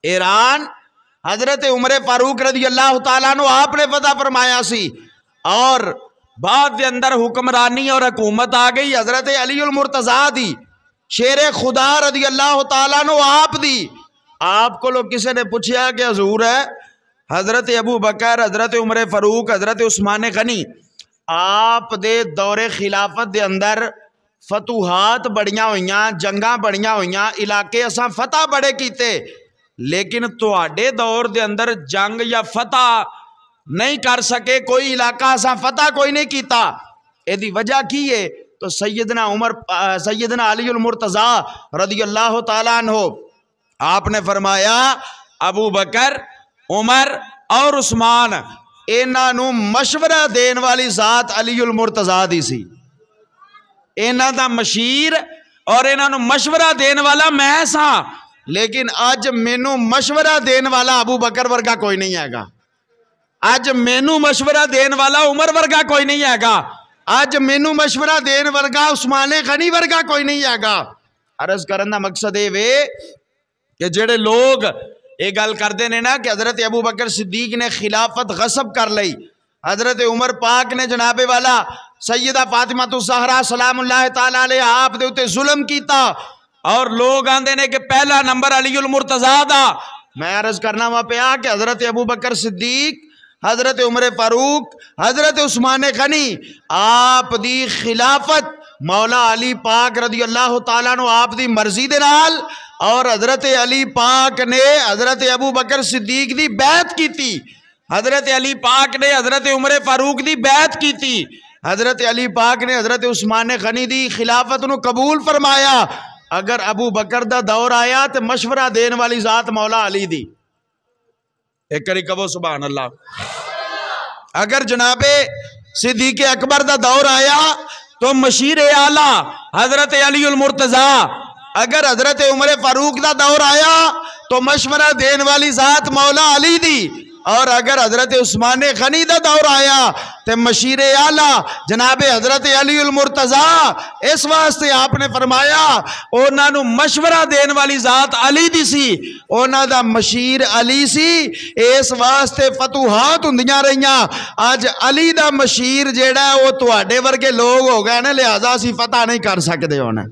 ایران حضرت عمر فاروق رضی اللہ تعالیٰ عنہ آپ نے فتح فرمایا سی، اور بعد دے اندر حکمرانی اور حکومت آ گئی حضرت علی المرتضیٰ دی، شیر خدا رضی اللہ تعالیٰ عنہ آپ دی۔ آپ کو لوگ کسی نے پوچھا کہ حضور ہے حضرت ابو بکر، حضرت عمر فاروق، حضرت عثمان غنی، آپ دے دور خلافت دے اندر فتوحات بڑیاں ہوئیاں، جنگاں بڑیاں ہوئیاں، علاقے اساں فتح بڑے کیتے، لیکن تواڈے دور دے اندر جنگ یا فتح نہیں کر سکے، کوئی علاقہ اساں فتح کوئی نہیں کیتا، اے دی وجہ کی ہے؟ تو سیدنا علی المرتضیٰ رضی اللہ تعالیٰ عنہ آپ نے فرمایا ابو بکر، عمر اور عثمان انہاں نو مشورہ دین والی ذات علی المرتضیٰ دی سی، انہاں دا مشیر اور انہاں نو مشورہ دین والا میں سا، لیکن اج مینوں مشورہ دین والا ابو بکر ورگا کوئی نہیں ہے گا، اج مینوں مشورہ دین والا عمر ورگا کوئی نہیں ہے گا، اج مینوں مشورہ دین ورگا عثمان غنی ورگا کوئی نہیں ہے گا۔ عرض کرن دا مقصد اے وے کہ جڑے لوگ یہ گل کرتے ہیں نا کہ حضرت ابو بکر صدیق نے خلافت غصب کر لئی، حضرت عمر پاک نے جناب والا سیدہ فاطمہ الزہرا سلام اللہ تعالی علیہ آپ دے اوتے ظلم کیتا، اور لوگ آندے نے کہ پہلا نمبر علی المرتضیٰ دا۔ میں عرض کرنا وا پیا کہ حضرت ابو بکر صدیق، حضرت عمر فاروق، حضرت عثمان غنی آپ دی خلافت مولا علی پاک رضی اللہ تعالیٰ عنہ آپ دی مرضی دے نال، اور حضرت علی پاک نے حضرت ابو بکر صدیق دی بیعت کیتی، حضرت علی پاک نے حضرت عمر فاروق دی بیعت کیتی، حضرت علی پاک نے حضرت عثمان غنی دی خلافت نو قبول فرمایا۔ اگر ابو بکر دا دور آیا تو مشورہ دین والی ذات مولا علی دی، ایک کری کہو سبحان اللہ۔ اگر جناب صدیق اکبر دا دور آیا تو مشیر اعلیٰ حضرت علی المرتضیٰ، اگر حضرت عمر فاروق دا دور آیا تو مشورہ دین والی ذات مولا علی دی، اور اگر حضرت عثمان غنی دا دور آیا تو مشیر اعلیٰ جناب حضرت علی المرتضیٰ۔ اس واسطے آپ نے فرمایا اونا نو مشورہ دین والی ذات علی دی سی، اونا دا مشیر علی سی، اس واسطے فتوحات ہندیاں رہیاں۔ آج علی دا مشیر جیڑا ہے وہ تواڈے ورگے لوگ ہو گئے نا، لہذا سی فتح نہیں کر سکتے ہونا۔